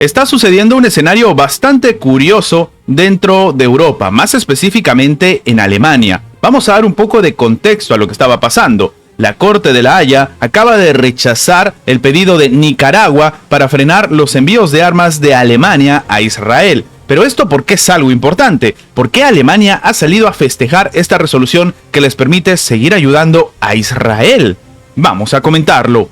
Está sucediendo un escenario bastante curioso dentro de Europa, más específicamente en Alemania. Vamos a dar un poco de contexto a lo que estaba pasando. La Corte de La Haya acaba de rechazar el pedido de Nicaragua para frenar los envíos de armas de Alemania a Israel. Pero esto, ¿por qué es algo importante? ¿Por qué Alemania ha salido a festejar esta resolución que les permite seguir ayudando a Israel? Vamos a comentarlo.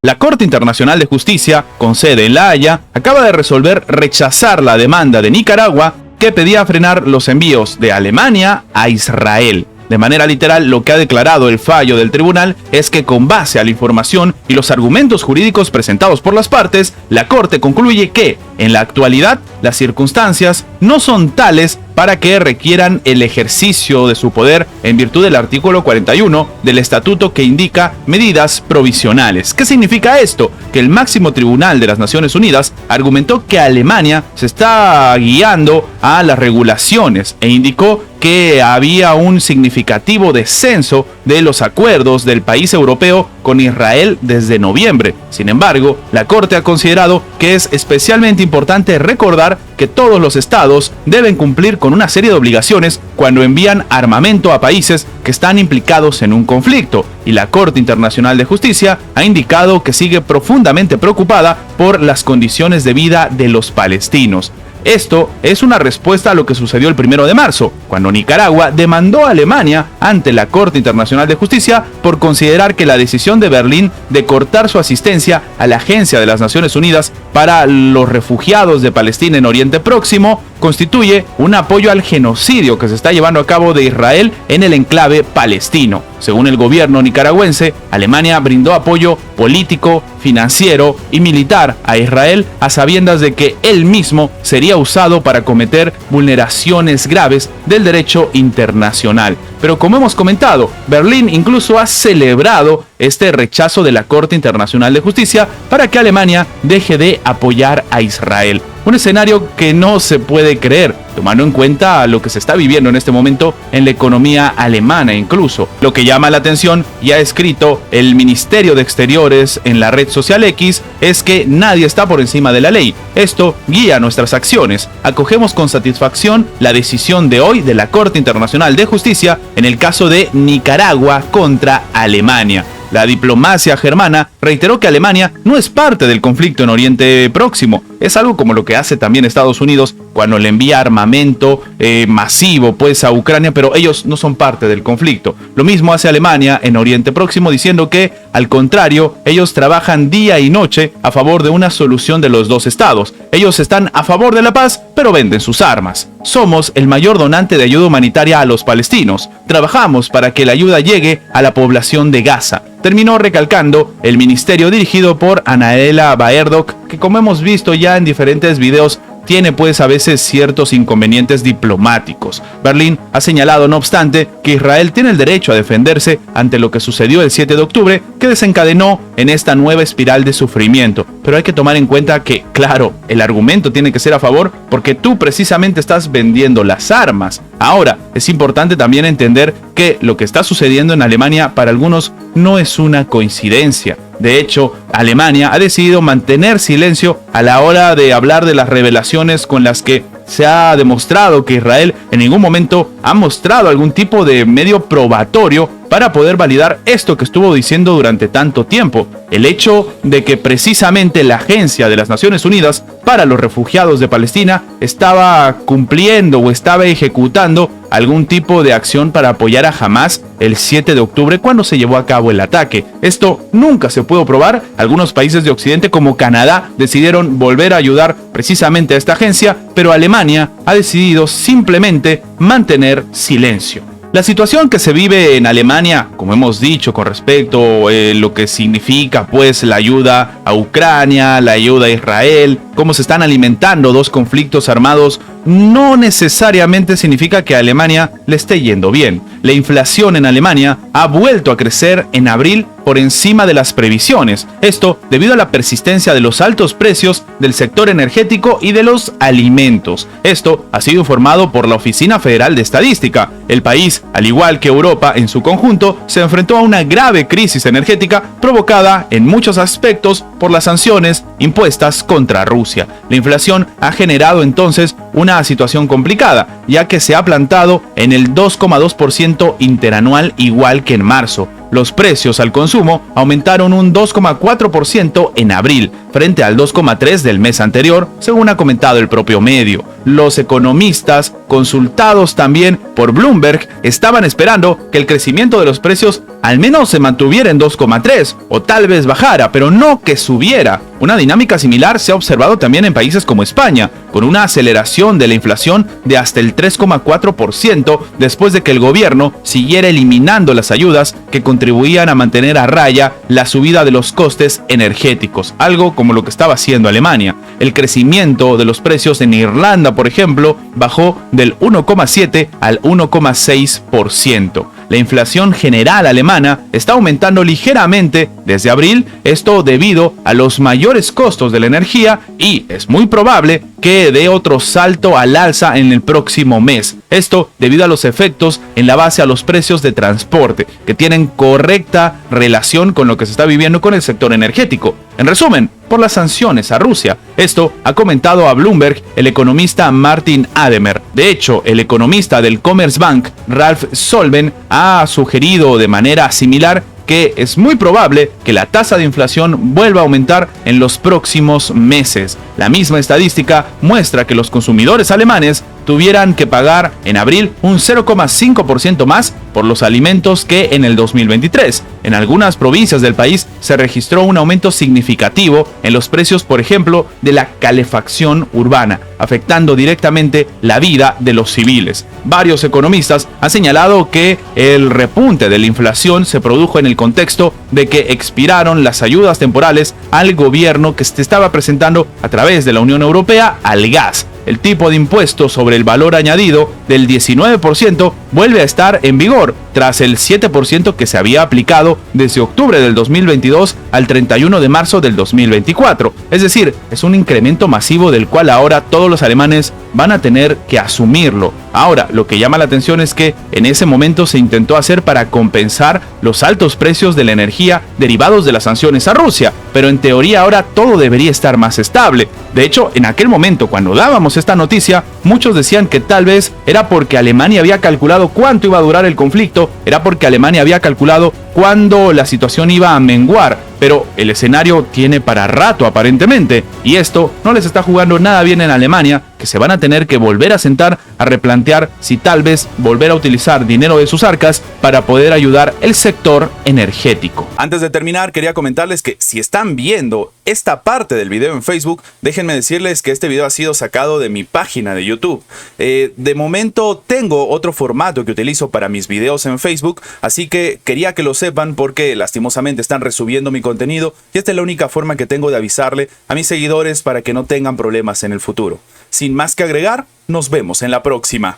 La Corte Internacional de Justicia, con sede en La Haya, acaba de resolver rechazar la demanda de Nicaragua que pedía frenar los envíos de Alemania a Israel. De manera literal, lo que ha declarado el fallo del tribunal es que con base a la información y los argumentos jurídicos presentados por las partes, la Corte concluye que, en la actualidad, las circunstancias no son tales para que requieran el ejercicio de su poder en virtud del artículo 41 del estatuto que indica medidas provisionales. ¿Qué significa esto? Que el máximo tribunal de las Naciones Unidas argumentó que Alemania se está guiando a las regulaciones e indicó que había un significativo descenso de los acuerdos del país europeo con Israel desde noviembre. Sin embargo, la Corte ha considerado que es especialmente importante recordar que todos los estados deben cumplir con una serie de obligaciones cuando envían armamento a países que están implicados en un conflicto, y la Corte Internacional de Justicia ha indicado que sigue profundamente preocupada por las condiciones de vida de los palestinos. Esto es una respuesta a lo que sucedió el 1 de marzo, cuando Nicaragua demandó a Alemania ante la Corte Internacional de Justicia por considerar que la decisión de Berlín de cortar su asistencia a la Agencia de las Naciones Unidas para los refugiados de Palestina en Oriente Próximo constituye un apoyo al genocidio que se está llevando a cabo de Israel en el enclave palestino. Según el gobierno nicaragüense, Alemania brindó apoyo político, financiero y militar a Israel a sabiendas de que él mismo sería usado para cometer vulneraciones graves del derecho internacional. Pero como hemos comentado, Berlín incluso ha celebrado este rechazo de la Corte Internacional de Justicia para que Alemania deje de apoyar a Israel. Un escenario que no se puede creer, tomando en cuenta lo que se está viviendo en este momento en la economía alemana incluso. Lo que llama la atención, y ha escrito el Ministerio de Exteriores en la red social X, es que nadie está por encima de la ley. Esto guía nuestras acciones. Acogemos con satisfacción la decisión de hoy de la Corte Internacional de Justicia en el caso de Nicaragua contra Alemania. La diplomacia germana reiteró que Alemania no es parte del conflicto en Oriente Próximo. Es algo como lo que hace también Estados Unidos cuando le envía armamento masivo a Ucrania, pero ellos no son parte del conflicto. Lo mismo hace Alemania en Oriente Próximo, diciendo que, al contrario, ellos trabajan día y noche a favor de una solución de los dos estados. Ellos están a favor de la paz, pero venden sus armas. Somos el mayor donante de ayuda humanitaria a los palestinos. Trabajamos para que la ayuda llegue a la población de Gaza. Terminó recalcando el ministerio dirigido por Anaela Baerdock, que como hemos visto ya en diferentes videos, tiene a veces ciertos inconvenientes diplomáticos. Berlín ha señalado, no obstante, que Israel tiene el derecho a defenderse ante lo que sucedió el 7 de octubre, que desencadenó en esta nueva espiral de sufrimiento. Pero hay que tomar en cuenta que, claro, el argumento tiene que ser a favor porque tú precisamente estás vendiendo las armas. Ahora, es importante también entender que lo que está sucediendo en Alemania para algunos no es una coincidencia. De hecho, Alemania ha decidido mantener silencio a la hora de hablar de las revelaciones con las que se ha demostrado que Israel en ningún momento ha mostrado algún tipo de medio probatorio para poder validar esto que estuvo diciendo durante tanto tiempo. El hecho de que precisamente la Agencia de las Naciones Unidas para los Refugiados de Palestina estaba cumpliendo o estaba ejecutando algún tipo de acción para apoyar a Hamas el 7 de octubre cuando se llevó a cabo el ataque. Esto nunca se pudo probar. Algunos países de Occidente como Canadá decidieron volver a ayudar precisamente a esta agencia, pero Alemania ha decidido simplemente mantener silencio. La situación que se vive en Alemania, como hemos dicho con respecto a lo que significa la ayuda a Ucrania, la ayuda a Israel, cómo se están alimentando dos conflictos armados, no necesariamente significa que a Alemania le esté yendo bien. La inflación en Alemania ha vuelto a crecer en abril por encima de las previsiones. Esto debido a la persistencia de los altos precios del sector energético y de los alimentos. Esto ha sido informado por la Oficina Federal de Estadística. El país, al igual que Europa en su conjunto, se enfrentó a una grave crisis energética provocada en muchos aspectos por las sanciones impuestas contra Rusia. La inflación ha generado entonces una situación complicada, ya que se ha plantado en el 2,2% interanual igual que en marzo. Los precios al consumo aumentaron un 2,4% en abril, frente al 2,3% del mes anterior, según ha comentado el propio medio. Los economistas, consultados también por Bloomberg, estaban esperando que el crecimiento de los precios al menos se mantuviera en 2,3% o tal vez bajara, pero no que subiera. Una dinámica similar se ha observado también en países como España, con una aceleración de la inflación de hasta el 3,4% después de que el gobierno siguiera eliminando las ayudas que contribuían a mantener a raya la subida de los costes energéticos, algo como lo que estaba haciendo Alemania. El crecimiento de los precios en Irlanda, por ejemplo, bajó del 1,7 al 1,6%. La inflación general alemana está aumentando ligeramente desde abril, esto debido a los mayores costos de la energía, y es muy probable que dé otro salto al alza en el próximo mes. Esto debido a los efectos en la base a los precios de transporte, que tienen correcta relación con lo que se está viviendo con el sector energético. En resumen, por las sanciones a Rusia. Esto ha comentado a Bloomberg el economista Martin Ademer. De hecho, el economista del Commerzbank, Ralf Solven, ha sugerido de manera similar que es muy probable que la tasa de inflación vuelva a aumentar en los próximos meses. La misma estadística muestra que los consumidores alemanes tuvieran que pagar en abril un 0,5% más por los alimentos que en el 2023. En algunas provincias del país se registró un aumento significativo en los precios, por ejemplo, de la calefacción urbana, afectando directamente la vida de los civiles. Varios economistas han señalado que el repunte de la inflación se produjo en el contexto de que expiraron las ayudas temporales al gobierno que se estaba presentando a través de la Unión Europea al gas. El tipo de impuesto sobre el valor añadido del 19% vuelve a estar en vigor, tras el 7% que se había aplicado desde octubre del 2022 al 31 de marzo del 2024. Es decir, es un incremento masivo del cual ahora todos los alemanes van a tener que asumirlo. Ahora, lo que llama la atención es que en ese momento se intentó hacer para compensar los altos precios de la energía derivados de las sanciones a Rusia, pero en teoría ahora todo debería estar más estable. De hecho, en aquel momento, cuando dábamos esta noticia, muchos decían que tal vez era porque Alemania había calculado cuánto iba a durar el conflicto, era porque Alemania había calculado cuándo la situación iba a menguar, pero el escenario tiene para rato aparentemente, y esto no les está jugando nada bien en Alemania, que se van a tener que volver a sentar a replantear si tal vez volver a utilizar dinero de sus arcas para poder ayudar el sector energético. Antes de terminar, quería comentarles que si están viendo esta parte del video en Facebook, déjenme decirles que este video ha sido sacado de mi página de YouTube. De momento tengo otro formato que utilizo para mis videos en Facebook, así que quería que lo sepan porque lastimosamente están resubiendo mi contenido y esta es la única forma que tengo de avisarle a mis seguidores para que no tengan problemas en el futuro. Sin más que agregar, nos vemos en la próxima.